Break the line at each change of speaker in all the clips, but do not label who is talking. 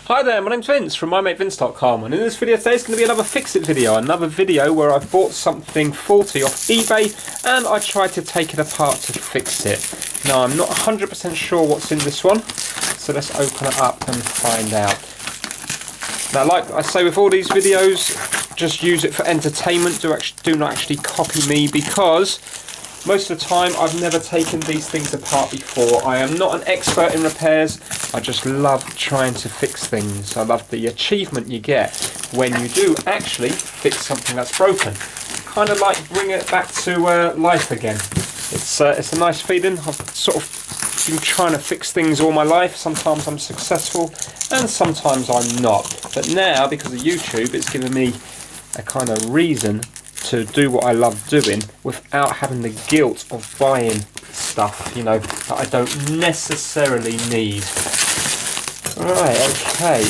Hi there, my name's Vince from mymatevince.com, and in this video today is going to be another fix-it video, another video where I've bought something faulty off eBay and I tried to take it apart to fix it. Now I'm not 100% sure what's in this one, so let's open it up and find out. Now like I say with all these videos, just use it for entertainment, do not actually copy me, because most of the time I've never taken these things apart before. I am not an expert in repairs, I just love trying to fix things. I love the achievement you get when you do actually fix something that's broken. Kind of like bring it back to life again. It's a nice feeling. I've sort of been trying to fix things all my life. Sometimes I'm successful and sometimes I'm not. But now, because of YouTube, it's given me a kind of reason to do what I love doing without having the guilt of buying stuff, you know, that I don't necessarily need. Right, okay.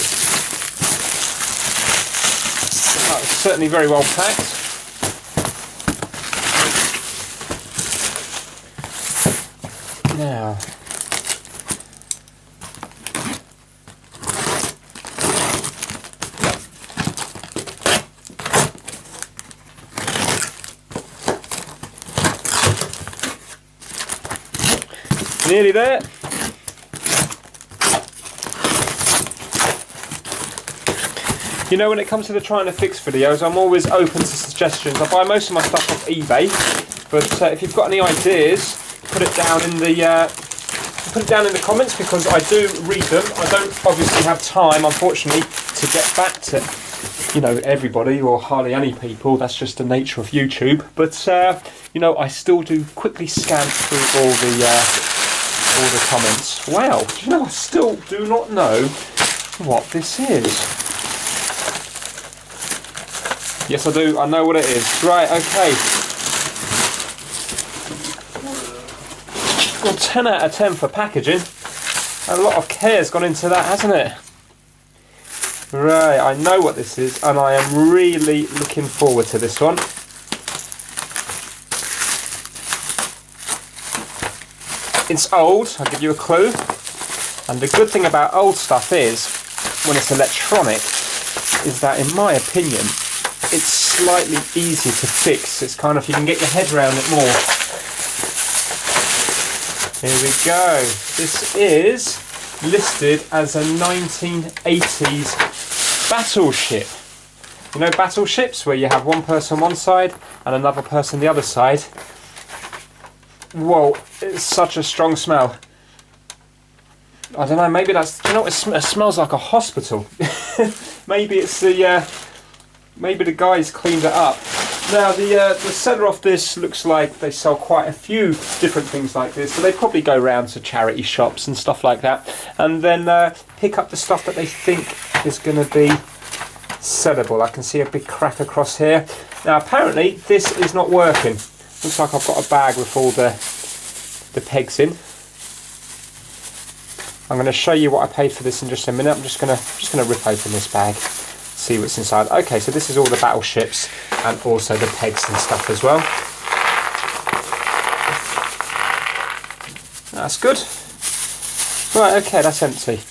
That was certainly very well packed. Now, nearly there. You know, when it comes to the trying to fix videos, I'm always open to suggestions. I buy most of my stuff off eBay, but if you've got any ideas, put it down in the comments, because I do read them. I don't obviously have time, unfortunately, to get back to, you know, everybody or hardly any people. That's just the nature of YouTube. But you know, I still do quickly scan through all the comments. Wow, do you know, I still do not know what this is. Yes, I do. I know what it is. Right, okay. Well, 10 out of 10 for packaging. A lot of care's gone into that, hasn't it? Right, I know what this is, and I am really looking forward to this one. It's old, I'll give you a clue. And the good thing about old stuff is, when it's electronic, is that, in my opinion, it's slightly easier to fix. It's kind of, you can get your head around it more. Here we go. This is listed as a 1980s battleship. You know battleships, where you have one person one side and another person the other side? Whoa, it's such a strong smell. I don't know, maybe that's, do you know what, it smells like a hospital. Maybe it's the, maybe the guys cleaned it up. Now the seller of this looks like they sell quite a few different things like this, so they probably go around to charity shops and stuff like that, and then pick up the stuff that they think is going to be sellable. I can see a big crack across here. Now apparently this is not working. Looks like I've got a bag with all the pegs in. I'm going to show you what I paid for this in just a minute. I'm just going to rip open this bag, see what's inside. Okay, so this is all the battleships and also the pegs and stuff as well. That's good. Right, okay, that's empty.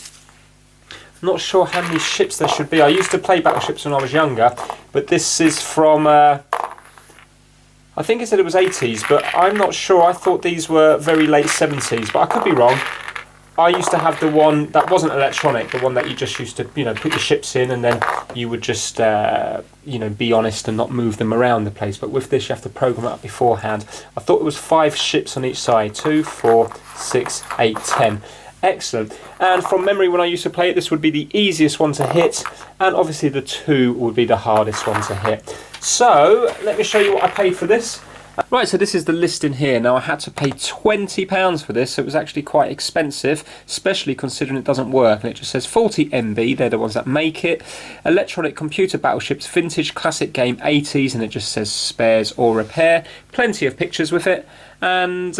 Not sure how many ships there should be. I used to play battleships when I was younger, but this is from, I think it said it was 80s, but I'm not sure. I thought these were very late 70s, but I could be wrong. I used to have the one that wasn't electronic, the one that you just used to, you know, put your ships in and then you would just, you know, be honest and not move them around the place. But with this, you have to program it up beforehand. I thought it was 5 ships on each side. 2, 4, 6, 8, 10. Excellent. And from memory, when I used to play it, this would be the easiest one to hit, and obviously the 2 would be the hardest one to hit. So let me show you what I paid for this. Right, so this is the listing here. Now I had to pay £20 for this, so it was actually quite expensive, especially considering it doesn't work, and it just says 40 MB, they're the ones that make it. Electronic Computer Battleships, vintage classic game 80s, and it just says spares or repair. Plenty of pictures with it, and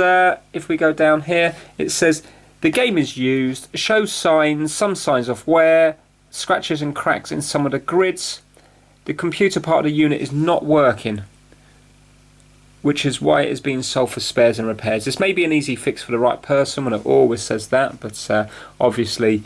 if we go down here, it says the game is used, shows signs, some signs of wear, scratches and cracks in some of the grids. The computer part of the unit is not working, which is why it is being sold for spares and repairs. This may be an easy fix for the right person, when it always says that, but obviously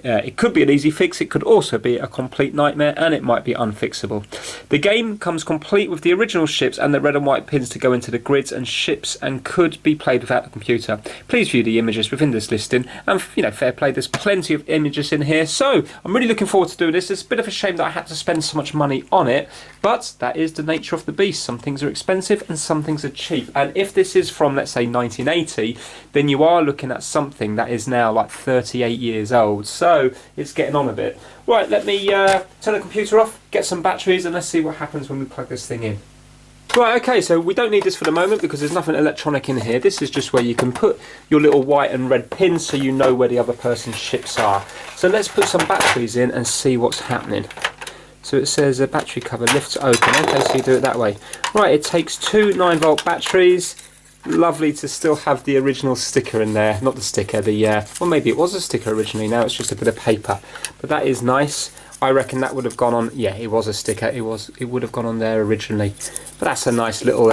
It could be an easy fix, it could also be a complete nightmare, and it might be unfixable. The game comes complete with the original ships and the red and white pins to go into the grids and ships, and could be played without the computer. Please view the images within this listing, and fair play, there's plenty of images in here, so I'm really looking forward to doing this. It's a bit of a shame that I had to spend so much money on it, but that is the nature of the beast. Some things are expensive and some things are cheap, and if this is from, let's say, 1980, then you are looking at something that is now like 38 years old, so it's getting on a bit. Right, let me turn the computer off, get some batteries, and let's see what happens when we plug this thing in. Right, okay, so we don't need this for the moment because there's nothing electronic in here. This is just where you can put your little white and red pins so you know where the other person's ships are. So let's put some batteries in and see what's happening. So it says a battery cover lifts open. Okay, so you do it that way. Right, it takes two 9-volt batteries. Lovely to still have the original sticker in there. Not the sticker, well, maybe it was a sticker originally, now it's just a bit of paper. But that is nice. I reckon that would have gone on, yeah, it was a sticker, it would have gone on there originally. But that's a nice little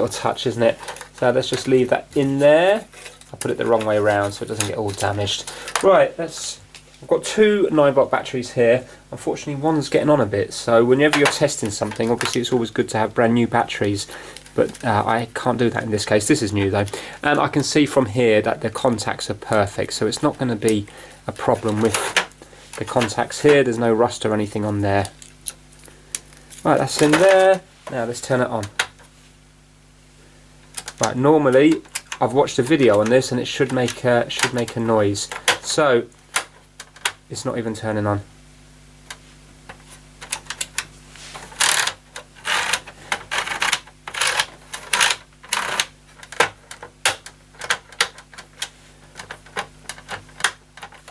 touch, isn't it? So let's just leave that in there. I put it the wrong way around so it doesn't get all damaged. Right, I've got two 9-volt batteries here. Unfortunately, one's getting on a bit, so whenever you're testing something, obviously it's always good to have brand new batteries. But I can't do that in this case. This is new though, and I can see from here that the contacts are perfect, so it's not going to be a problem with the contacts here. There's no rust or anything on there. Right, that's in there. Now let's turn it on. Right, normally I've watched a video on this and it should make a noise. So it's not even turning on.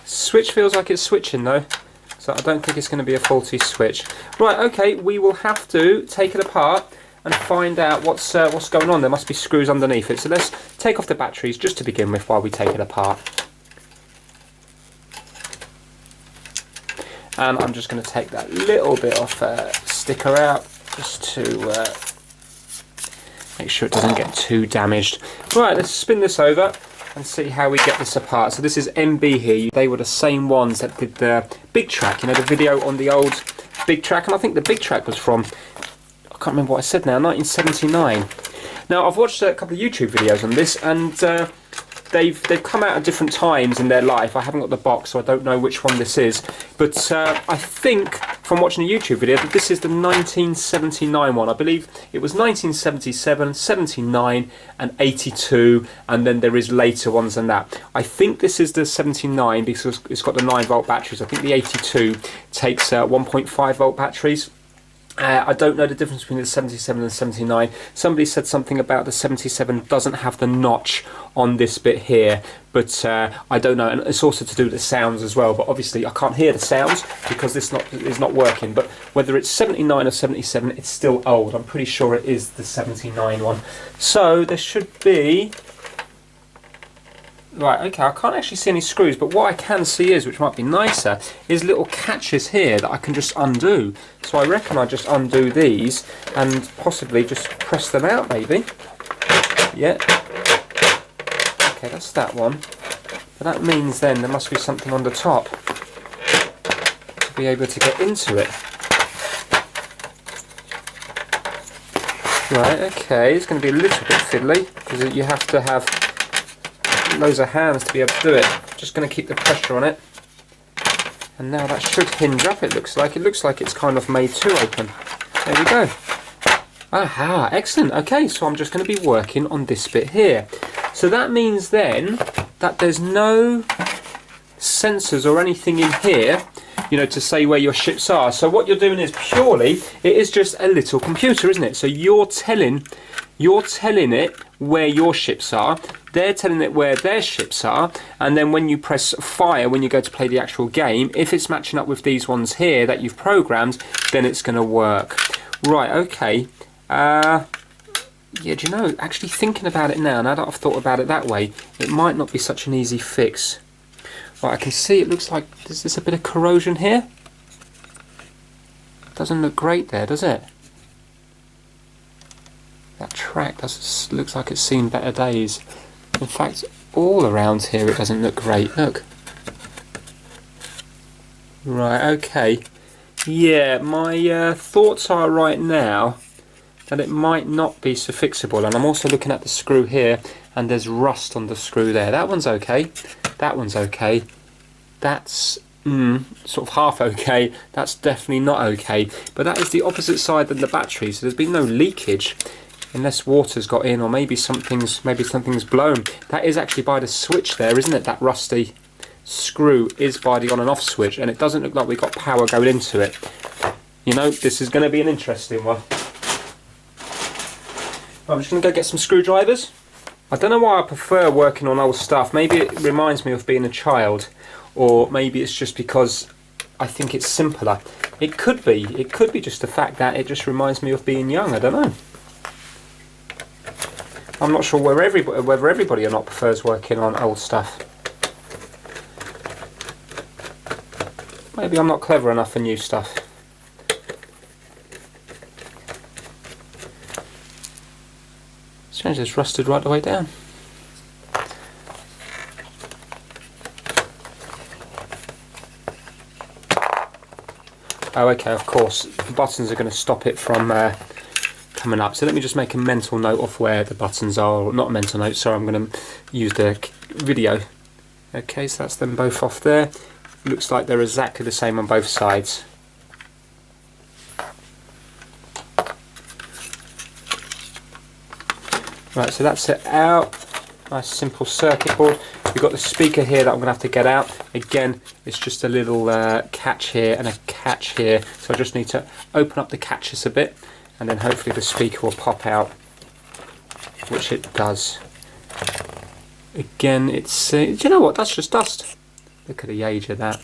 Switch feels like it's switching though, so I don't think it's going to be a faulty switch. Right, okay, we will have to take it apart and find out what's going on. There must be screws underneath it, so let's take off the batteries just to begin with while we take it apart. And I'm just going to take that little bit of sticker out just to make sure it doesn't get too damaged. Right, let's spin this over and see how we get this apart. So this is MB here. They were the same ones that did the big track, the video on the old big track, and I think the big track was from, I can't remember what I said now, 1979. Now I've watched a couple of YouTube videos on this, and they've come out at different times in their life. I haven't got the box, so I don't know which one this is, but I think from watching a YouTube video that this is the 1979 one. I believe it was 1977, 79 and 82, and then there is later ones than that. I think this is the 79 because it's got the 9-volt batteries. I think the 82 takes 1.5 volt batteries. I don't know the difference between the 77 and 79. Somebody said something about the 77 doesn't have the notch on this bit here, but I don't know, and it's also to do with the sounds as well, but obviously I can't hear the sounds because this is not working. But whether it's 79 or 77, it's still old. I'm pretty sure it is the 79 one. So there should be... Right, okay, I can't actually see any screws, but what I can see is, which might be nicer, is little catches here that I can just undo. So I reckon I just undo these and possibly just press them out, maybe. Yeah. Okay, that's that one. But that means then there must be something on the top to be able to get into it. Right, okay, it's going to be a little bit fiddly because you have to have loads of hands to be able to do it. Just going to keep the pressure on it, and now that should hinge up. It looks like it's kind of made to open. There we go. Aha, excellent. Okay, so I'm just going to be working on this bit here. So that means then that there's no sensors or anything in here, to say where your ships are. So what you're doing is purely, it is just a little computer, isn't it? So you're telling it where your ships are, they're telling it where their ships are, and then when you press fire, when you go to play the actual game, if it's matching up with these ones here that you've programmed, then it's going to work. Right, okay. Yeah, do you know, actually thinking about it now that I've thought about it that way, it might not be such an easy fix. Right, I can see it looks like there's a bit of corrosion here. Doesn't look great there, does it? That track looks like it's seen better days. In fact, all around here it doesn't look great. Look. Right, okay. Yeah, my thoughts are right now that it might not be so fixable, and I'm also looking at the screw here and there's rust on the screw there. That one's okay, that one's okay, that's sort of half okay, that's definitely not okay, but that is the opposite side than the battery, so there's been no leakage unless water's got in, or maybe something's blown. That is actually by the switch there, isn't it? That rusty screw is by the on and off switch, and it doesn't look like we've got power going into it. You know, this is going to be an interesting one. I'm just going to go get some screwdrivers. I don't know why I prefer working on old stuff. Maybe it reminds me of being a child, or maybe it's just because I think it's simpler. It could be just the fact that it just reminds me of being young. I don't know. I'm not sure whether everybody or not prefers working on old stuff. Maybe I'm not clever enough for new stuff. Strange, it's rusted right the way down. Oh, okay, of course. The buttons are going to stop it from coming up. So let me just make a mental note of where the buttons are. Or not a mental note, sorry, I'm going to use the video. Okay, so that's them both off there. Looks like they're exactly the same on both sides. Right, so that's it out. Nice simple circuit board. We've got the speaker here that I'm going to have to get out. Again, it's just a little catch here and a catch here. So I just need to open up the catches a bit, and then hopefully the speaker will pop out, which it does. Again, it's... do you know what? That's just dust. Look at the age of that.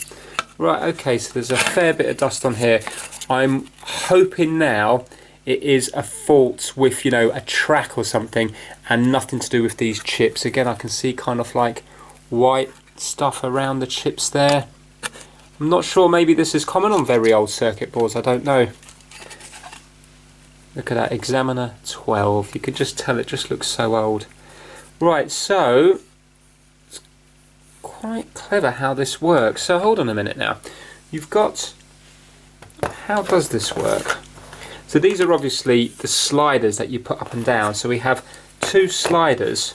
Right, okay, so there's a fair bit of dust on here. I'm hoping now it is a fault with, you know, a track or something, and nothing to do with these chips. Again, I can see kind of like white stuff around the chips there. I'm not sure, maybe this is common on very old circuit boards, I don't know. Look at that, Examiner 12. You can just tell it just looks so old. Right, so it's quite clever how this works. So hold on a minute now. You've got... how does this work? So these are obviously the sliders that you put up and down. So we have two sliders,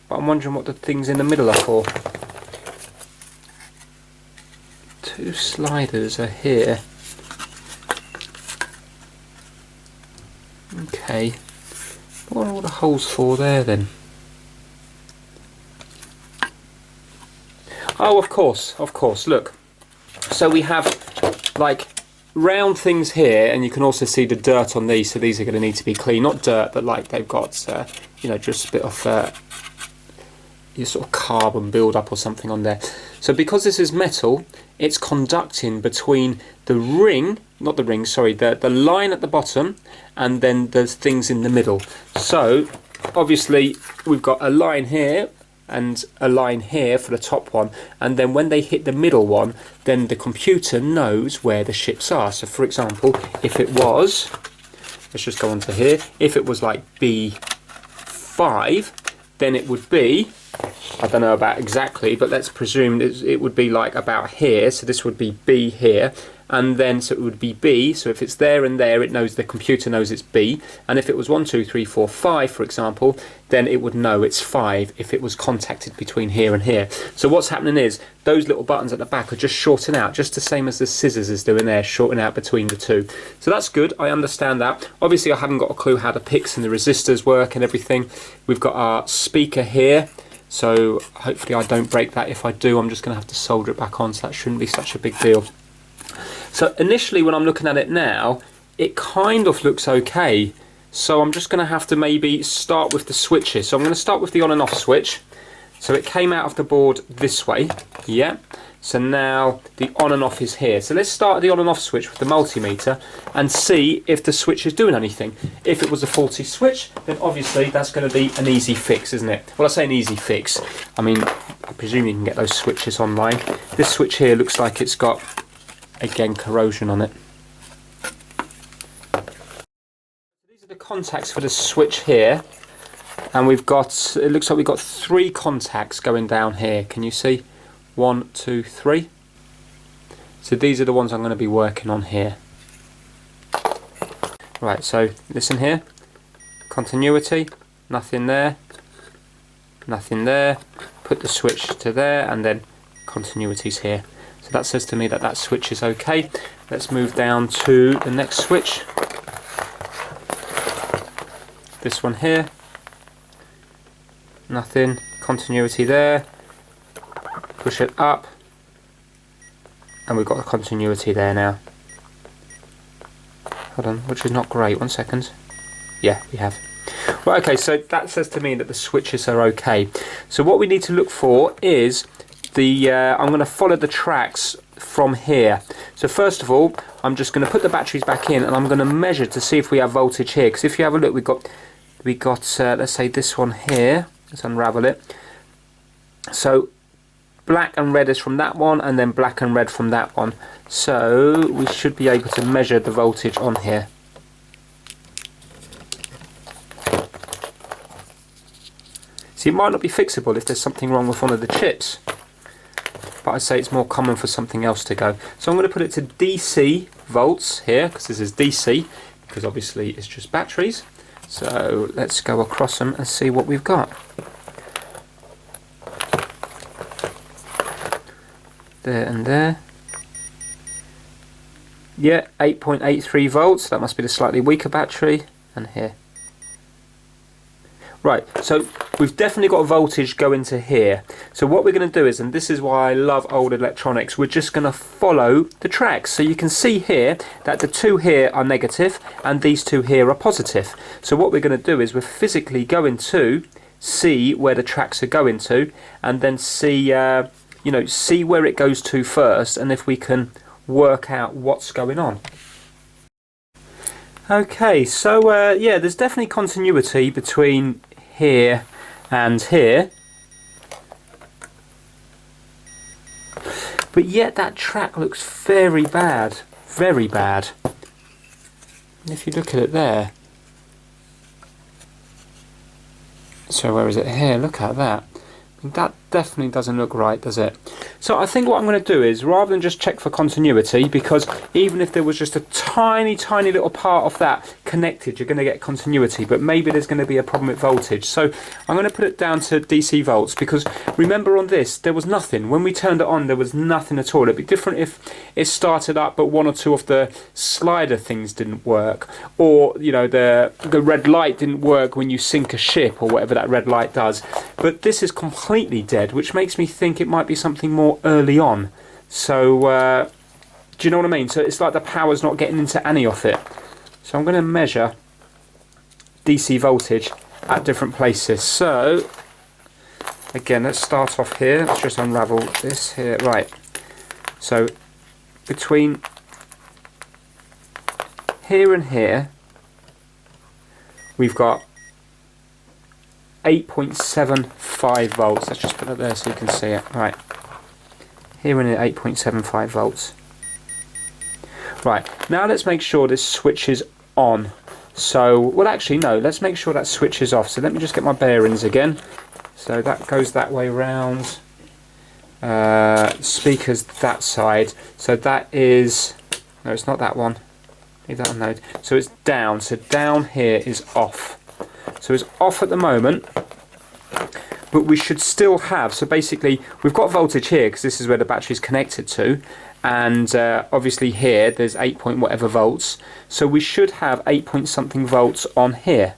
but I'm wondering what the things in the middle are for. Two sliders are here. Okay. What are all the holes for there then? Oh, of course, look. So we have like round things here, and you can also see the dirt on these, so these are going to need to be clean. Not dirt, but like they've got, you know, just a bit of your sort of carbon build-up or something on there. So because this is metal, it's conducting between the ring, not the ring, sorry, the line at the bottom, and then there's things in the middle. So obviously we've got a line here and a line here for the top one, and then when they hit the middle one, then the computer knows where the ships are. So for example, if it was, let's just go on to here, if it was like B5, then it would be, I don't know about exactly, but let's presume it would be like about here, so this would be B here, and then so it would be B, so if it's there and there, it knows, the computer knows it's B, and if it was 1, 2, 3, 4, 5, for example, then it would know it's 5 if it was contacted between here and here. So what's happening is, those little buttons at the back are just shorting out, just the same as the scissors is doing there, shorting out between the two. So that's good, I understand that. Obviously I haven't got a clue how the picks and the resistors work and everything. We've got our speaker here, so hopefully I don't break that. If I do, I'm just going to have to solder it back on, so that shouldn't be such a big deal. So initially when I'm looking at it now, it kind of looks okay. So I'm just going to have to maybe start with the switches. So I'm going to start with the on and off switch. So it came out of the board this way, yeah. So now the on and off is here. So let's start the on and off switch with the multimeter and see if the switch is doing anything. If it was a faulty switch, then obviously that's going to be an easy fix, isn't it? Well, I say an easy fix. I mean, I presume you can get those switches online. This switch here looks like it's got, again, corrosion on it. These are the contacts for the switch here, and we've got, it looks like we've got 3 contacts going down here. Can you see? 1, 2, 3. So these are the ones I'm going to be working on here. Right, so listen here, continuity, nothing there, nothing there, put the switch to there, and then continuity's here. So that says to me that that switch is okay. Let's move down to the next switch. This one here, nothing, continuity there, push it up, and we've got the continuity there now. Hold on, which is not great, 1 second. Yeah, we have. Well, okay, so that says to me that the switches are okay. So what we need to look for is the, I'm going to follow the tracks from here. So first of all, I'm just going to put the batteries back in and I'm going to measure to see if we have voltage here. Because if you have a look, we got let's say this one here. Let's unravel it. So black and red is from that one, and then black and red from that one. So we should be able to measure the voltage on here. See, it might not be fixable if there's something wrong with one of the chips, but I say it's more common for something else to go. So I'm going to put it to DC volts here, because this is DC, because obviously it's just batteries. So let's go across them and see what we've got. There and there. Yeah, 8.83 volts. That must be the slightly weaker battery. And here. Right, so we've definitely got a voltage going to here. So what we're going to do is, and this is why I love old electronics, we're just going to follow the tracks. So you can see here that the two here are negative and these two here are positive. So what we're going to do is we're physically going to see where the tracks are going to, and then see you know, see where it goes to first, and if we can work out what's going on. Okay, so yeah, there's definitely continuity between here and here, but yet that track looks very bad, very bad. And if you look at it there, so where is it here? Look at that. That definitely doesn't look right, does it? So I think what I'm going to do is, rather than just check for continuity, because even if there was just a tiny little part of that connected, you're going to get continuity, but maybe there's going to be a problem with voltage. So I'm going to put it down to DC volts, because remember on this there was nothing. When we turned it on there was nothing at all. It'd be different if it started up but one or two of the slider things didn't work, or you know, the red light didn't work when you sink a ship, or whatever that red light does. But this is completely dead, which makes me think it might be something more early on. So do you know what I mean? So it's like the power's not getting into any of it. So I'm going to measure DC voltage at different places. So again, let's start off here. Let's just unravel this here. Right, so between here and here we've got 8.75 volts. Let's just put it there so you can see it. Right, here and here 8.75 volts. Right, now let's make sure this switch is on. So, well actually no, let's make sure that switch is off. So let me just get my bearings again. So that goes that way round. Speakers that side. So that is, no, it's not that one. Leave that on node. So it's down. So down here is off. So it's off at the moment, but we should still have, so basically we've got voltage here because this is where the battery is connected to, and obviously here there's 8 point whatever volts, so we should have 8 point something volts on here,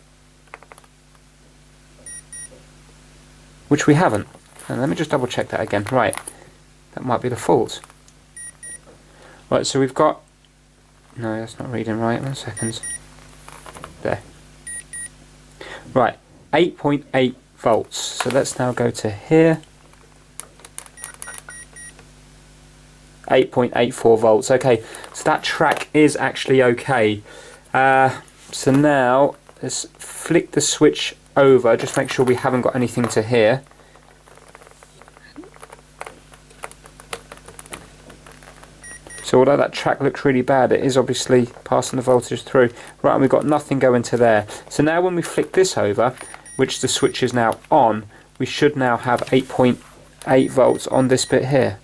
which we haven't. And let me just double check that again. Right, that might be the fault. Right, so we've got, no, that's not reading right. 1 second. There. Right, 8.8 volts. So let's now go to here. 8.84 volts. Okay, so that track is actually okay. So now let's flick the switch over. Just make sure we haven't got anything to here. So although that track looks really bad, it is obviously passing the voltage through. Right, and we've got nothing going to there. So now when we flick this over, which the switch is now on, we should now have 8.8 volts on this bit here.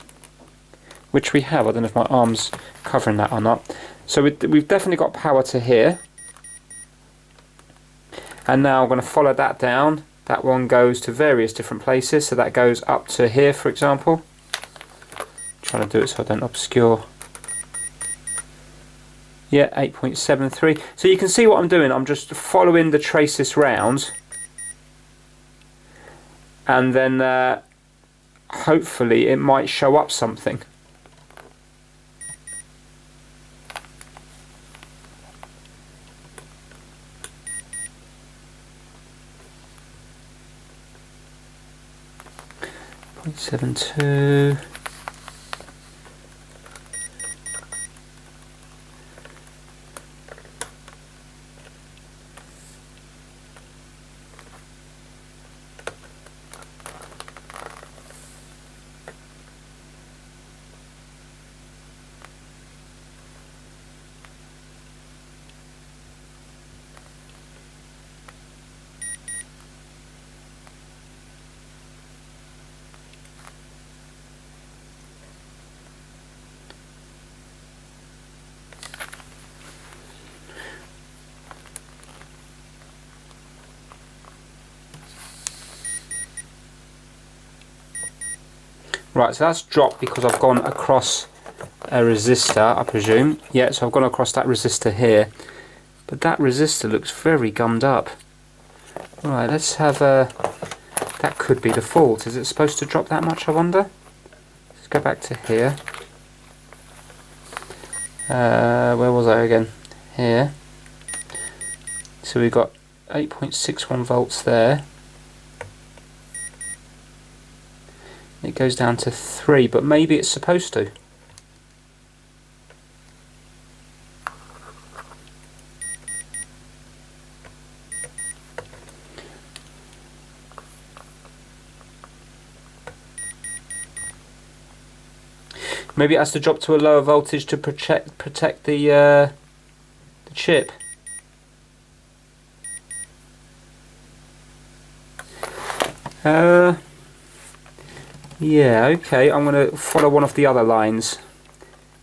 which we have. I don't know if my arm's covering that or not. So we've definitely got power to here. And now I'm going to follow that down. That one goes to various different places. So that goes up to here, for example. Trying to do it so I don't obscure. Yeah, 8.73. So you can see what I'm doing. I'm just following the traces round. And then hopefully it might show up something. .72. Right, so that's dropped because I've gone across a resistor, I presume. Yeah, so I've gone across that resistor here. But that resistor looks very gummed up. Right, let's have a... That could be the fault. Is it supposed to drop that much, I wonder? Let's go back to here. Where was I again? Here. So we've got 8.61 volts there. It goes down to 3, but maybe it's supposed to. Maybe it has to drop to a lower voltage to protect the chip. Yeah, okay, I'm going to follow one of the other lines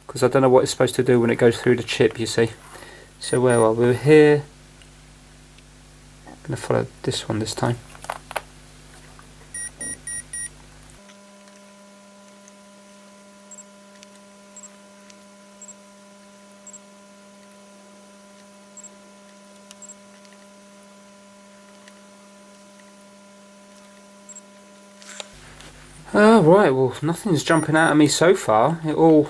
because I don't know what it's supposed to do when it goes through the chip, you see. So where are we? Here. I'm going to follow this one this time. Oh, right, well, nothing's jumping out at me so far. It all,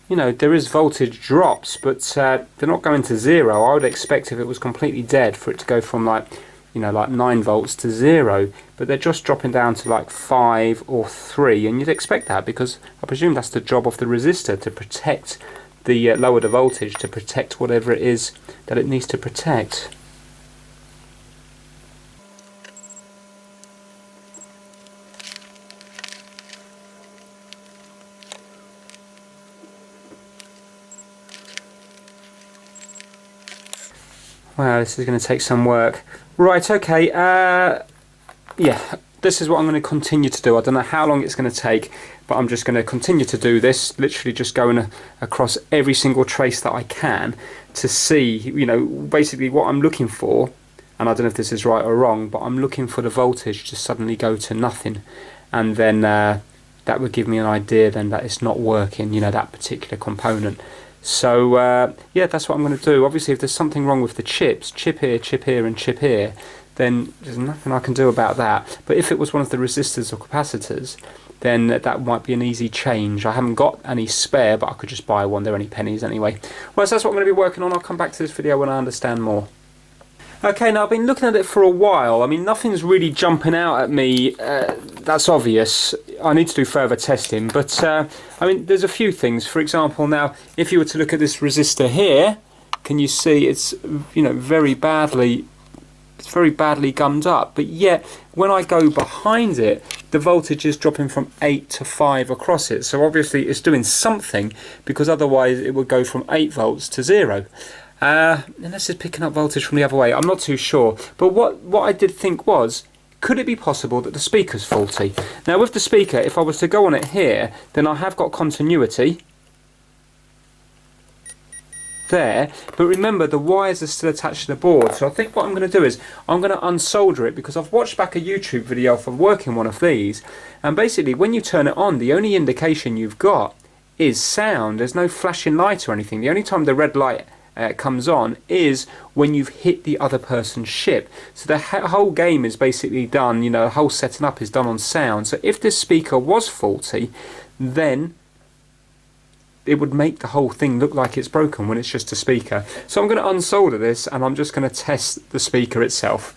you know, there is voltage drops, but they're not going to 0. I would expect if it was completely dead for it to go from like, you know, like 9 volts to 0. But they're just dropping down to like 5 or 3, and you'd expect that because I presume that's the job of the resistor, to protect the lower the voltage, to protect whatever it is that it needs to protect. Wow, this is going to take some work. Right, okay, yeah, this is what I'm going to continue to do. I don't know how long it's going to take, but I'm just going to continue to do this, literally just going across every single trace that I can to see, you know, basically what I'm looking for, and I don't know if this is right or wrong, but I'm looking for the voltage to suddenly go to nothing, and then that would give me an idea then that it's not working, you know, that particular component. So yeah, that's what I'm going to do. Obviously if there's something wrong with the chips, chip here and chip here, then there's nothing I can do about that. But if it was one of the resistors or capacitors, then that might be an easy change. I haven't got any spare, but I could just buy one. They're only pennies anyway. Well, so that's what I'm going to be working on. I'll come back to this video when I understand more. Okay, now I've been looking at it for a while. I mean, nothing's really jumping out at me. That's obvious. I need to do further testing, but I mean, there's a few things. For example, now, if you were to look at this resistor here, can you see it's, you know, very badly gummed up? But yet, when I go behind it, the voltage is dropping from 8 to 5 across it. So obviously, it's doing something, because otherwise it would go from 8 volts to 0. Unless it's picking up voltage from the other way, I'm not too sure. But what I did think was, could it be possible that the speaker's faulty? Now with the speaker, if I was to go on it here, then I have got continuity there, but remember the wires are still attached to the board. So I think what I'm going to do is I'm going to unsolder it, because I've watched back a YouTube video for working one of these, and basically when you turn it on, the only indication you've got is sound. There's no flashing light or anything. The only time the red light comes on is when you've hit the other person's ship. So the whole game is basically done, you know, the whole setting up is done on sound. So if this speaker was faulty, then it would make the whole thing look like it's broken when it's just a speaker. So I'm going to unsolder this, and I'm just going to test the speaker itself.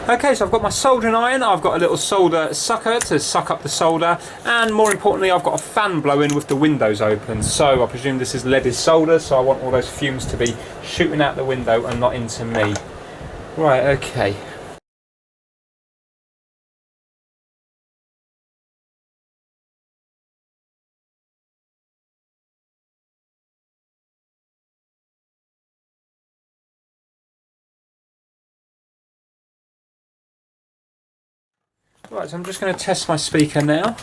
Okay, so I've got my soldering iron, I've got a little solder sucker to suck up the solder, and more importantly I've got a fan blowing with the windows open. So I presume this is leaded solder, so I want all those fumes to be shooting out the window and not into me. Right, okay. Right, so I'm just going to test my speaker now.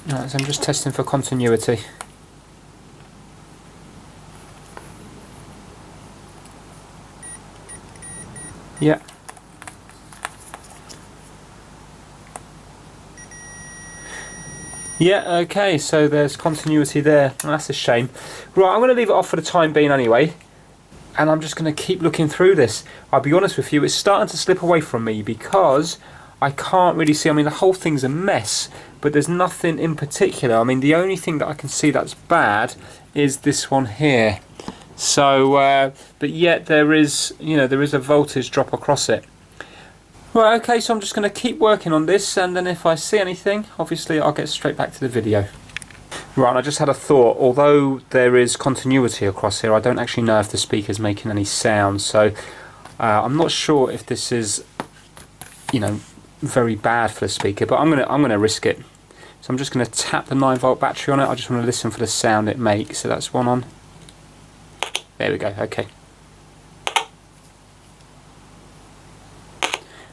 Right, so I'm just testing for continuity. Yeah. Yeah, okay, so there's continuity there. That's a shame. Right, I'm going to leave it off for the time being anyway, and I'm just going to keep looking through this. I'll be honest with you, it's starting to slip away from me because I can't really see. I mean, the whole thing's a mess, but there's nothing in particular. I mean, the only thing that I can see that's bad is this one here. So, but yet there is, you know, there is a voltage drop across it. Right, okay, so I'm just going to keep working on this, and then if I see anything, obviously I'll get straight back to the video. Right, I just had a thought. Although there is continuity across here, I don't actually know if the speaker's making any sound, so I'm not sure if this is, you know, very bad for the speaker, but I'm gonna risk it. So I'm just going to tap the 9-volt battery on it. I just want to listen for the sound it makes. So that's one on. There we go, okay.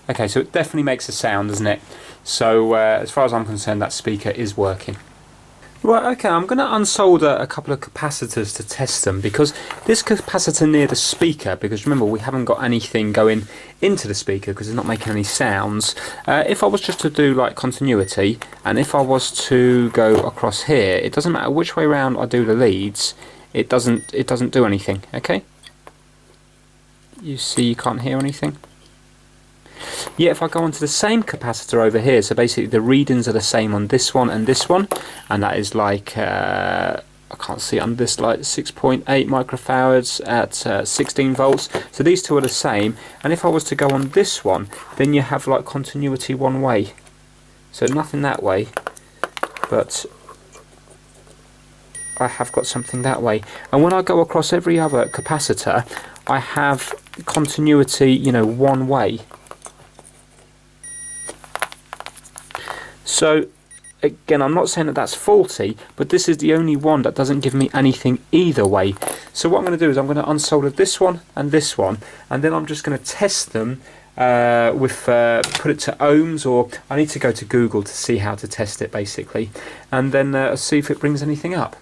Okay, so it definitely makes a sound, doesn't it? So as far as I'm concerned, that speaker is working. Right, okay, I'm going to unsolder a couple of capacitors to test them, because this capacitor near the speaker, because remember we haven't got anything going into the speaker because it's not making any sounds. If I was just to do like continuity, and if I was to go across here, it doesn't matter which way around I do the leads, it doesn't do anything, okay? You see, you can't hear anything. Yeah, if I go onto the same capacitor over here, so basically the readings are the same on this one, and that is like, I can't see it on this light, 6.8 microfarads at 16 volts. So these two are the same, and if I was to go on this one, then you have like continuity one way. So nothing that way, but I have got something that way. And when I go across every other capacitor, I have continuity, you know, one way. So again, I'm not saying that that's faulty, but this is the only one that doesn't give me anything either way. So what I'm going to do is I'm going to unsolder this one, and then I'm just going to test them with put it to ohms, or I need to go to Google to see how to test it basically, and then see if it brings anything up.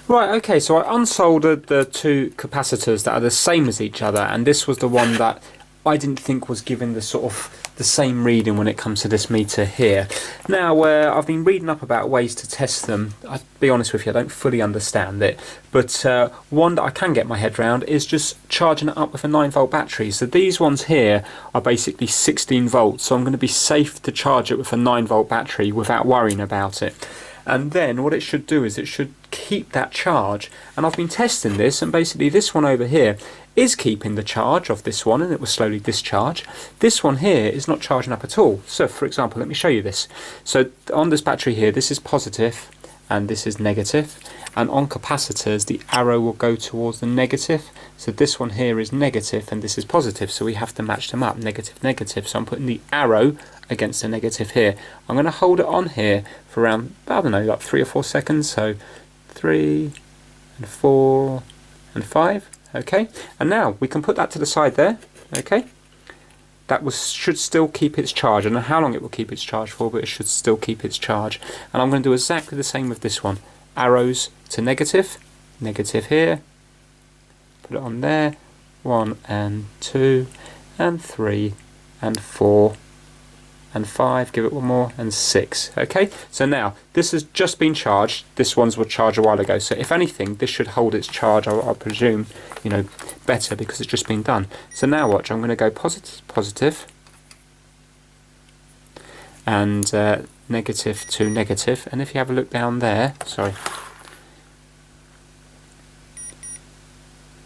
Right, okay, so I unsoldered the two capacitors that are the same as each other, and this was the one that I didn't think was giving the sort of the same reading when it comes to this meter here. Now, I've been reading up about ways to test them. I'll be honest with you, I don't fully understand it, but one that I can get my head around is just charging it up with a 9-volt battery. So these ones here are basically 16 volts, so I'm going to be safe to charge it with a 9-volt battery without worrying about it. And then what it should do is it should keep that charge, and I've been testing this, and basically this one over here is keeping the charge of this one, and it will slowly discharge. This one here is not charging up at all. So for example, let me show you this. So on this battery here, this is positive and this is negative, and on capacitors the arrow will go towards the negative. So this one here is negative and this is positive, so we have to match them up, negative, negative. So I'm putting the arrow against the negative here. I'm going to hold it on here for around, I don't know, like 3 or 4 seconds. So 3 and 4 and 5. Okay, and now we can put that to the side there. Okay, that should still keep its charge. I don't know how long it will keep its charge for, but it should still keep its charge. And I'm going to do exactly the same with this one. Arrows to negative, negative here, put it on there, 1 and 2 and 3 and 4 and 5, give it one more, and 6. Okay, so now this has just been charged. This one's was charged a while ago, so if anything this should hold its charge, I presume, you know, better, because it's just been done. So now watch, I'm going to go positive, positive, and negative to negative, and if you have a look down there, sorry,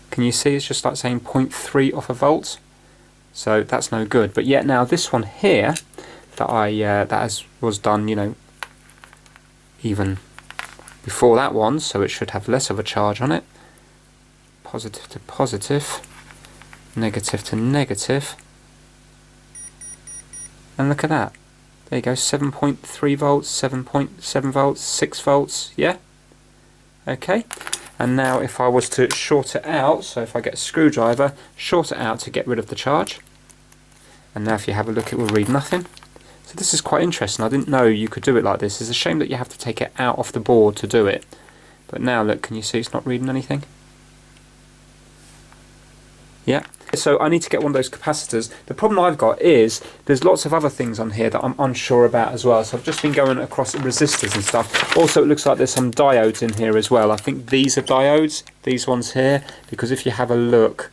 can you see it's just like saying 0.3 off a volt? So that's no good. But yet now this one here that was done, you know, even before that one, so it should have less of a charge on it. Positive to positive, negative to negative, and look at that. There you go, 7.3 volts, 7.7 volts, 6 volts, yeah? Okay, and now if I was to short it out, so if I get a screwdriver, short it out to get rid of the charge, and now if you have a look it will read nothing. So this is quite interesting. I didn't know you could do it like this. It's a shame that you have to take it out off the board to do it. But now look, can you see it's not reading anything? Yeah. So I need to get one of those capacitors. The problem I've got is there's lots of other things on here that I'm unsure about as well. So I've just been going across the resistors and stuff. Also it looks like there's some diodes in here as well. I think these are diodes, these ones here, because if you have a look,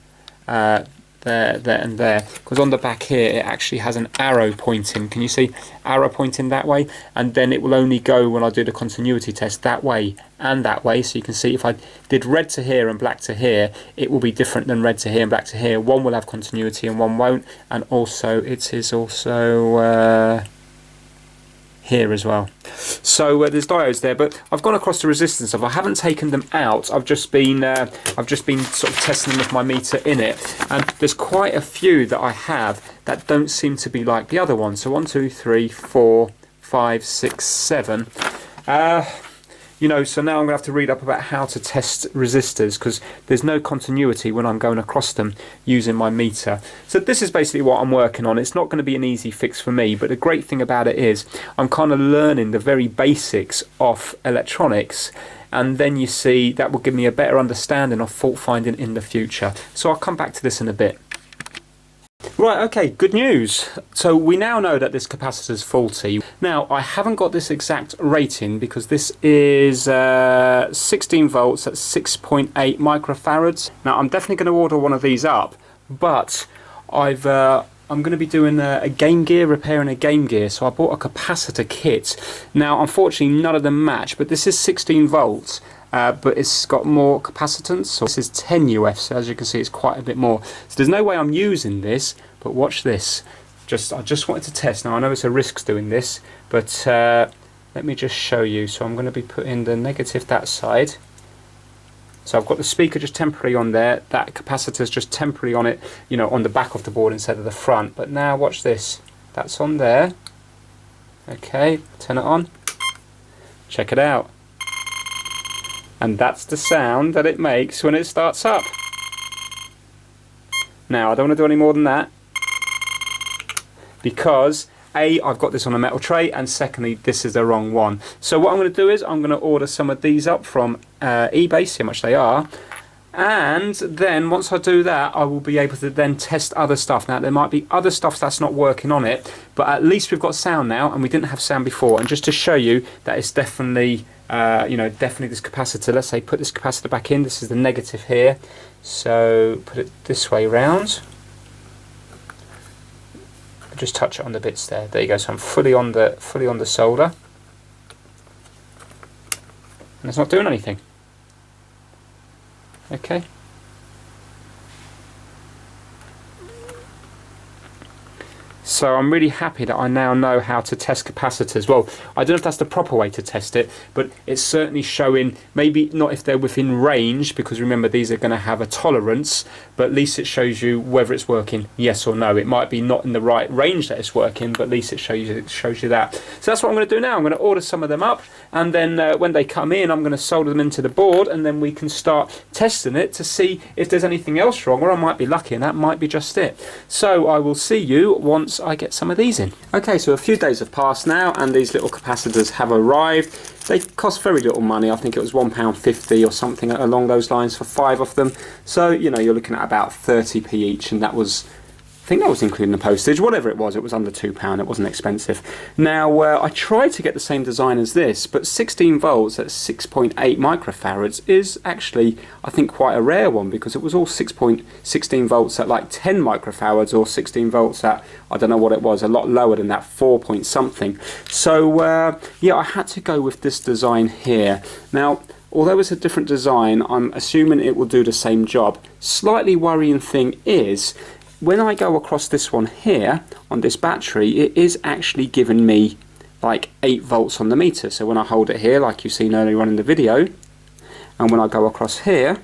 there and there, because on the back here it actually has an arrow pointing. Can you see arrow pointing that way? And then it will only go, when I do the continuity test, that way and that way. So you can see if I did red to here and black to here, it will be different than red to here and black to here. One will have continuity and one won't. And also it is also here as well. So there's diodes there, but I've gone across the resistance stuff. I haven't taken them out. I've just been sort of testing them with my meter in it, and there's quite a few that I have that don't seem to be like the other ones. So 1, 2, 3, 4, 5, 6, 7. You know, so now I'm going to have to read up about how to test resistors, because there's no continuity when I'm going across them using my meter. So this is basically what I'm working on. It's not going to be an easy fix for me, but the great thing about it is I'm kind of learning the very basics of electronics, and then you see that will give me a better understanding of fault finding in the future. So I'll come back to this in a bit. Right, okay, good news. So we now know that this capacitor is faulty. Now, I haven't got this exact rating because this is 16 volts at 6.8 microfarads. Now, I'm definitely going to order one of these up, but I'm going to be doing a Game Gear, repairing a Game Gear, so I bought a capacitor kit. Now, unfortunately, none of them match, but this is 16 volts. But it's got more capacitance, so this is 10 UF, so as you can see it's quite a bit more. So there's no way I'm using this, but watch this. I just wanted to test. Now I know it's a risk doing this, but let me just show you. So I'm going to be putting the negative that side. So I've got the speaker just temporarily on there, that capacitor's just temporarily on it, you know, on the back of the board instead of the front. But now watch this. That's on there. Okay, turn it on. Check it out. And that's the sound that it makes when it starts up. Now, I don't want to do any more than that, because A, I've got this on a metal tray, and secondly, this is the wrong one. So what I'm going to do is I'm going to order some of these up from eBay, see how much they are, and then once I do that, I will be able to then test other stuff. Now, there might be other stuff that's not working on it, but at least we've got sound now, and we didn't have sound before. And just to show you that it's definitely you know, definitely this capacitor. Let's say put this capacitor back in. This is the negative here, so put it this way round. Just touch it on the bits there. There you go. So I'm fully on the solder, and it's not doing anything. Okay. So I'm really happy that I now know how to test capacitors. Well, I don't know if that's the proper way to test it, but it's certainly showing, maybe not if they're within range, because remember these are going to have a tolerance, but at least it shows you whether it's working, yes or no. It might be not in the right range that it's working, but at least it shows you that. So that's what I'm going to do now. I'm going to order some of them up, and then when they come in, I'm going to solder them into the board, and then we can start testing it to see if there's anything else wrong, or I might be lucky and that might be just it. So I will see you once I get some of these in. Okay, so a few days have passed now, and these little capacitors have arrived. They cost very little money. I think it was £1.50 or something along those lines for 5 of them. So, you know, you're looking at about 30p each, and that was, I think that was including the postage, whatever it was under £2, it wasn't expensive. Now, I tried to get the same design as this, but 16 volts at 6.8 microfarads is actually, I think, quite a rare one, because it was all 16 volts at like 10 microfarads, or 16 volts at, I don't know what it was, a lot lower than that, 4 point something. So, yeah, I had to go with this design here. Now, although it's a different design, I'm assuming it will do the same job. Slightly worrying thing is, when I go across this one here, on this battery, it is actually giving me like 8 volts on the meter. So when I hold it here, like you've seen earlier on in the video, and when I go across here,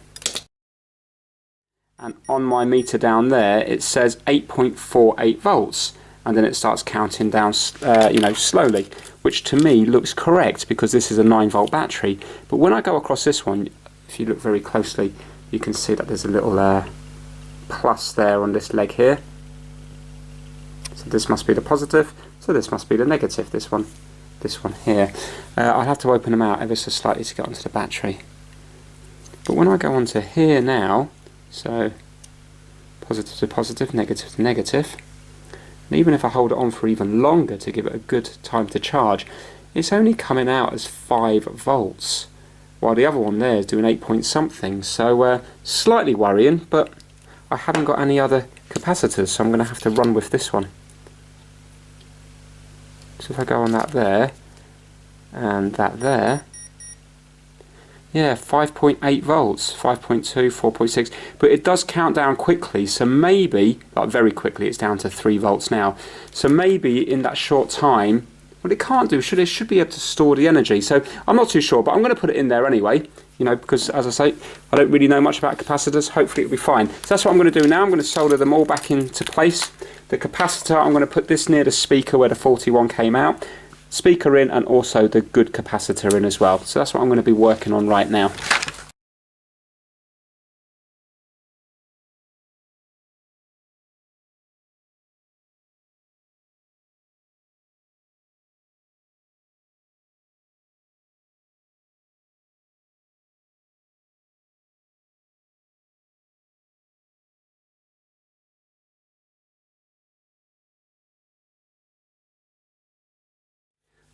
and on my meter down there, it says 8.48 volts. And then it starts counting down, you know, slowly, which to me looks correct, because this is a 9-volt battery. But when I go across this one, if you look very closely, you can see that there's a little plus there on this leg here. So this must be the positive, so this must be the negative, this one here. I'll have to open them out ever so slightly to get onto the battery. But when I go onto here now, so positive to positive, negative to negative, and even if I hold it on for even longer to give it a good time to charge, it's only coming out as 5 volts, while the other one there is doing 8 point something. So slightly worrying, but I haven't got any other capacitors, so I'm going to have to run with this one. So if I go on that there, and that there, yeah, 5.8 volts, 5.2, 4.6, but it does count down quickly, so maybe, like very quickly, it's down to 3 volts now. So maybe in that short time, what it can't do, it should be able to store the energy. So I'm not too sure, but I'm going to put it in there anyway, you know, because as I say, I don't really know much about capacitors. Hopefully it'll be fine. So that's what I'm going to do now. I'm going to solder them all back into place. The capacitor, I'm going to put this near the speaker where the 41 came out. Speaker in, and also the good capacitor in as well. So that's what I'm going to be working on right now.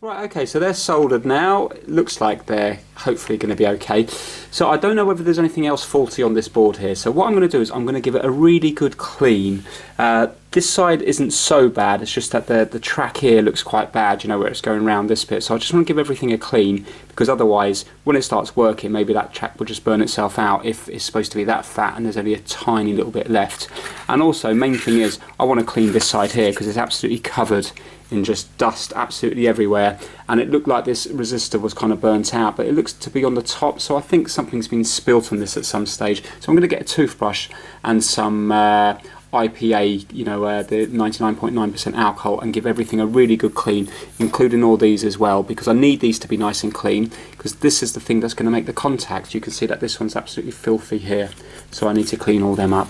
Right, okay, so they're soldered now. It looks like they're hopefully going to be okay. So I don't know whether there's anything else faulty on this board here. So what I'm going to do is I'm going to give it a really good clean. This side isn't so bad, it's just that the track here looks quite bad, you know, where it's going around this bit. So I just want to give everything a clean, because otherwise, when it starts working, maybe that track will just burn itself out if it's supposed to be that fat and there's only a tiny little bit left. And also, main thing is, I want to clean this side here, because it's absolutely covered in just dust absolutely everywhere, and it looked like this resistor was kind of burnt out, but it looks to be on the top, so I think something's been spilt on this at some stage. So I'm going to get a toothbrush and some IPA, you know, the 99.9% alcohol, and give everything a really good clean, including all these as well, because I need these to be nice and clean, because this is the thing that's going to make the contact. You can see that this one's absolutely filthy here, so I need to clean all them up.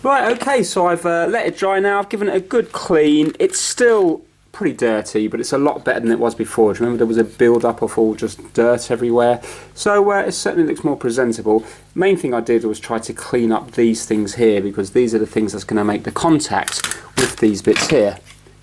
Right, okay, so I've let it dry now. I've given it a good clean. It's still
pretty dirty, but it's a lot better than it was before. Do you remember there was a build-up of all just dirt everywhere? So it certainly looks more presentable. Main thing I did was try to clean up these things here, because these are the things that's going to make the contact with these bits here.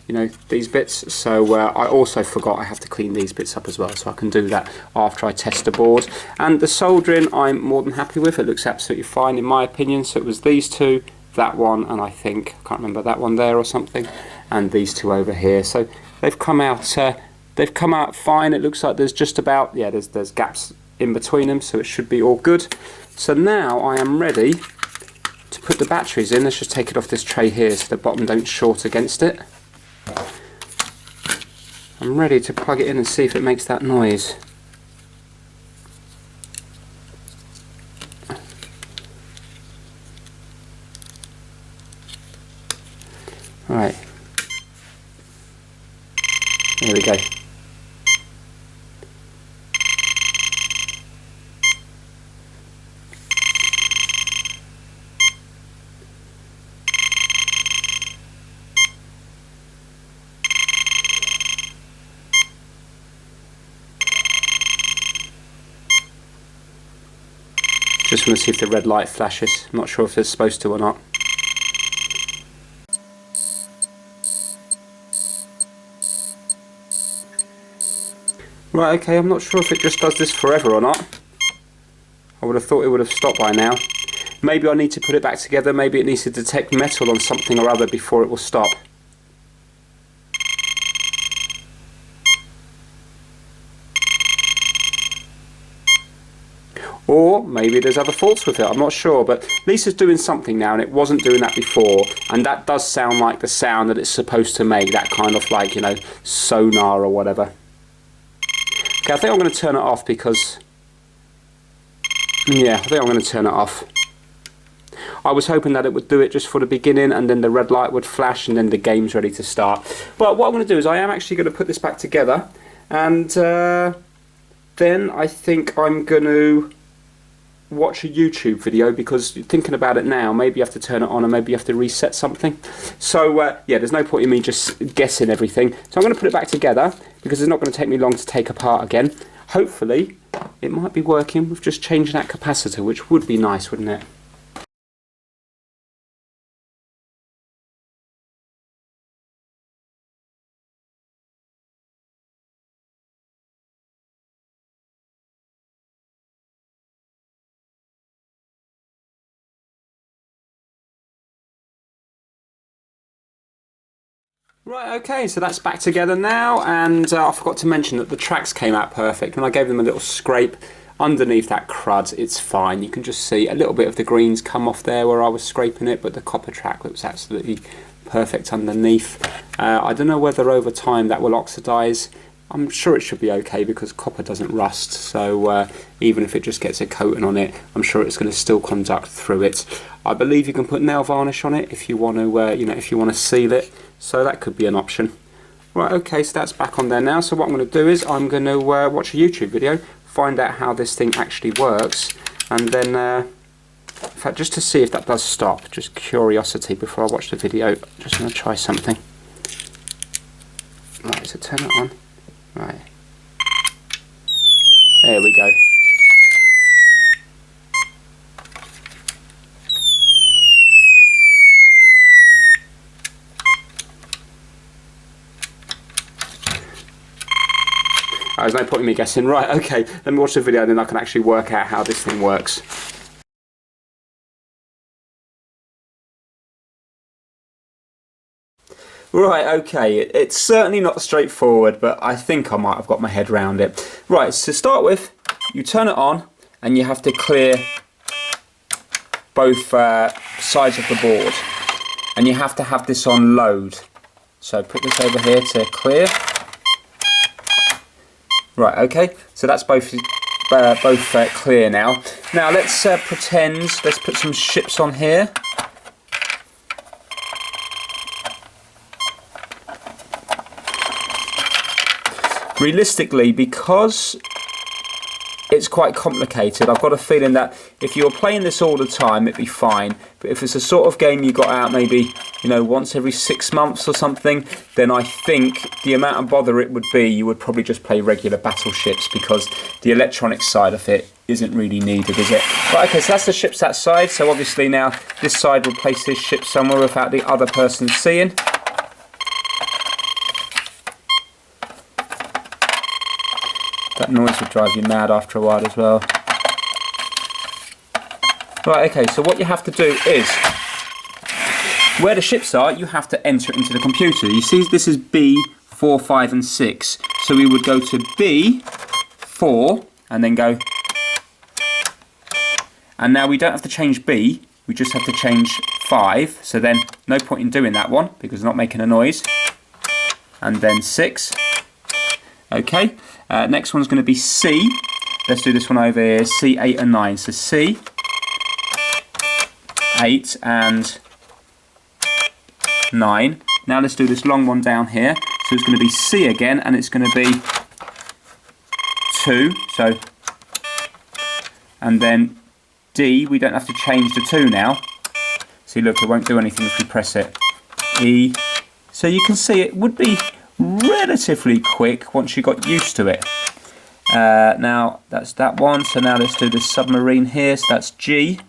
You know, these bits. So I also forgot I have to clean these bits up as well, so I can do that after I test the board. And the soldering I'm more than happy with. It looks absolutely fine in my opinion. So it was these two, that one, and I think, I can't remember, that one there or something, and these two over here. So they've come out fine. It looks like there's just about, yeah, there's gaps in between them, so it should be all good. So now I am ready to put the batteries in. Let's just take it off this tray here so the bottom don't short against it. I'm ready to plug it in and see if it makes that noise. Right, there we go. Just want to see if the red light flashes. I'm not sure if it's supposed to or not. Right, okay, I'm not sure if it just does this forever or not. I would have thought it would have stopped by now. Maybe I need to put it back together. Maybe it needs to detect metal on something or other before it will stop. Or maybe there's other faults with it, I'm not sure, but at least it's doing something now, and it wasn't doing that before, and that does sound like the sound that it's supposed to make, that kind of like, you know, sonar or whatever. Okay, I think I'm going to turn it off because, yeah, I think I'm going to turn it off. I was hoping that it would do it just for the beginning, and then the red light would flash, and then the game's ready to start. But what I'm going to do is I am actually going to put this back together, and then I think I'm going to watch a YouTube video, because thinking about it now, maybe you have to turn it on and maybe you have to reset something. So yeah, there's no point in me just guessing everything. So I'm going to put it back together, because it's not going to take me long to take apart again. Hopefully it might be working with just changing that capacitor, which would be nice, wouldn't it? Right, okay, so that's back together now, and I forgot to mention that the tracks came out perfect. When I gave them a little scrape underneath that crud, it's fine. You can just see a little bit of the greens come off there where I was scraping it, but the copper track looks absolutely perfect underneath. I don't know whether over time that will oxidise. I'm sure it should be okay, because copper doesn't rust, so even if it just gets a coating on it, I'm sure it's going to still conduct through it. I believe you can put nail varnish on it if you want to, you know, if you want to seal it. So that could be an option. Right, okay, so that's back on there now. So what I'm going to do is I'm going to watch a YouTube video, find out how this thing actually works, and then, in fact, just to see if that does stop, just curiosity before I watch the video, just going to try something. Right, so turn it on. Right. There we go. There's no point in me guessing. Right, okay, let me watch the video and then I can actually work out how this thing works. Right, okay, it's certainly not straightforward, but I think I might have got my head around it. Right, so to start with, you turn it on and you have to clear both sides of the board. And you have to have this on load. So put this over here to clear. Right, okay, so that's both clear now. Now let's pretend, let's put some ships on here. Realistically, because it's quite complicated, I've got a feeling that if you were playing this all the time, it'd be fine. But if it's a sort of game you got out maybe you know, once every 6 months or something, then I think the amount of bother it would be, you would probably just play regular battleships, because the electronic side of it isn't really needed, is it? Right, okay, so that's the ships that side. So obviously now this side will place this ship somewhere without the other person seeing. That noise would drive you mad after a while as well. Right, okay, so what you have to do is, where the ships are, you have to enter it into the computer. You see, this is B, 4, 5 and 6. So we would go to B, 4, and then go... And now we don't have to change B, we just have to change 5. So then, no point in doing that one, because it's not making a noise. And then 6. Okay, next one's going to be C. Let's do this one over here, C, 8 and 9. So C, 8 and 9. Now let's do this long one down here. So it's going to be C again, and it's going to be 2. So, and then D, we don't have to change the 2 now. See, look, it won't do anything if we press it. E. So you can see it would be relatively quick once you got used to it. Now that's that one. So now let's do the submarine here. So that's G.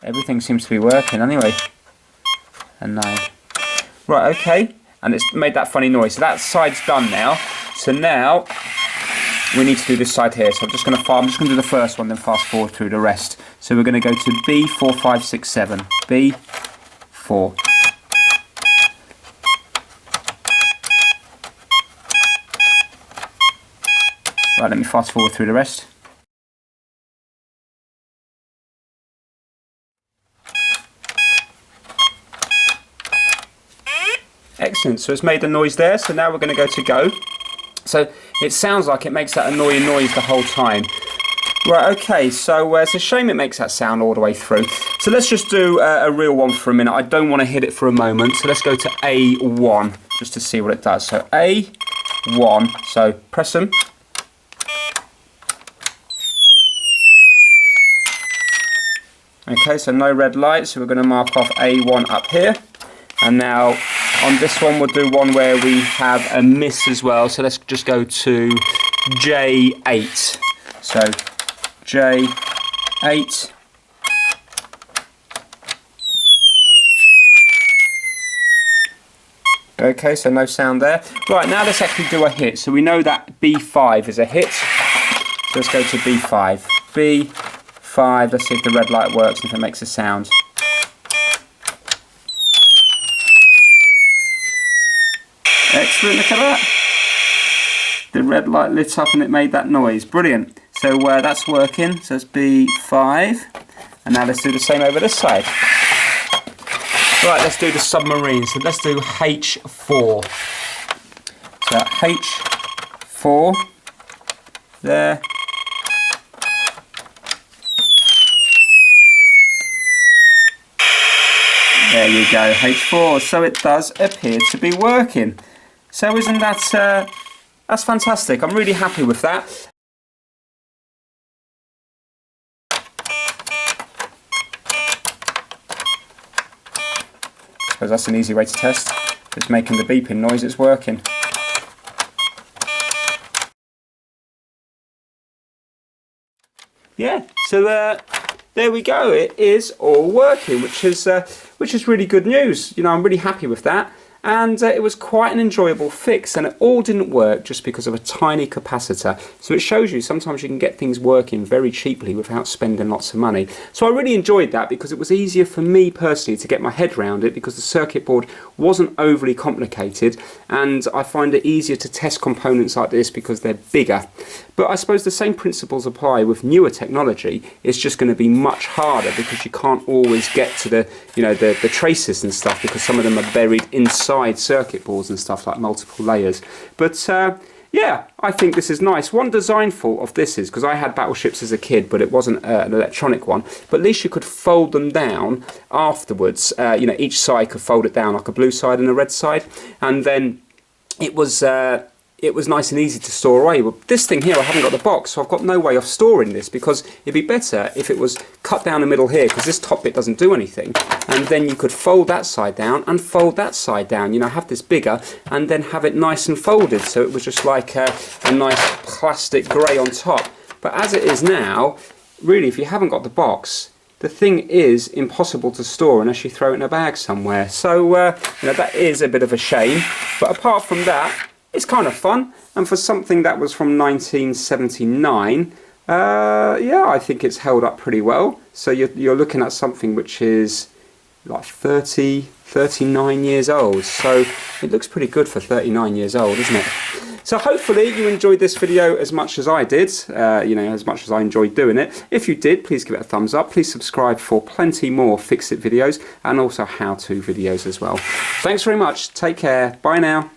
Everything seems to be working anyway. And 9. Right, okay. And it's made that funny noise. So that side's done now. So now we need to do this side here. So I'm just going to do the first one, then fast forward through the rest. So we're going to go to B, 4, 5, 6, 7. B, 4. Right, let me fast forward through the rest. Excellent, so it's made the noise there, so now we're going to go to go. So it sounds like it makes that annoying noise the whole time. Right, okay, so it's a shame it makes that sound all the way through. So let's just do a real one for a minute. I don't want to hit it for a moment, so let's go to A1 just to see what it does. So A1, so press them. Okay, so no red light, so we're going to mark off A1 up here. And now on this one we'll do one where we have a miss as well. So let's just go to J8. So J8. Okay, so no sound there. Right, now let's actually do a hit. So we know that B5 is a hit. So let's go to B5. B5, let's see if the red light works and if it makes a sound. Excellent, look at that. The red light lit up and it made that noise. Brilliant. So that's working. So it's B5. And now let's do the same over this side. Right, let's do the submarine. So let's do H4. So H4. There. There you go, H4. So it does appear to be working. So isn't that, that's fantastic. I'm really happy with that. I suppose that's an easy way to test. Just making the beeping noise, it's working. Yeah, so there we go. It is all working, which is really good news. You know, I'm really happy with that. And it was quite an enjoyable fix, and it all didn't work just because of a tiny capacitor. So it shows you sometimes you can get things working very cheaply without spending lots of money. So I really enjoyed that because it was easier for me personally to get my head around it, because the circuit board wasn't overly complicated, and I find it easier to test components like this because they're bigger. But I suppose the same principles apply with newer technology. It's just going to be much harder because you can't always get to the, you know, the traces and stuff, because some of them are buried inside circuit boards and stuff, like multiple layers. But yeah, I think this is nice. One design fault of this is, because I had Battleships as a kid, but it wasn't an electronic one, but at least you could fold them down afterwards. You know, each side could fold it down, like a blue side and a red side, and then it was it was nice and easy to store away. Well, this thing here, I haven't got the box, so I've got no way of storing this, because it'd be better if it was cut down the middle here, because this top bit doesn't do anything, and then you could fold that side down and fold that side down, you know, have this bigger and then have it nice and folded, so it was just like a nice plastic grey on top. But as it is now, really, if you haven't got the box, the thing is impossible to store unless you throw it in a bag somewhere. So, you know, that is a bit of a shame. But apart from that, it's kind of fun. And for something that was from 1979, yeah, I think it's held up pretty well. So you're looking at something which is like 39 years old. So it looks pretty good for 39 years old, isn't it? So hopefully you enjoyed this video as much as I did, you know, as much as I enjoyed doing it. If you did, please give it a thumbs up. Please subscribe for plenty more Fix-It videos and also how-to videos as well. Thanks very much. Take care. Bye now.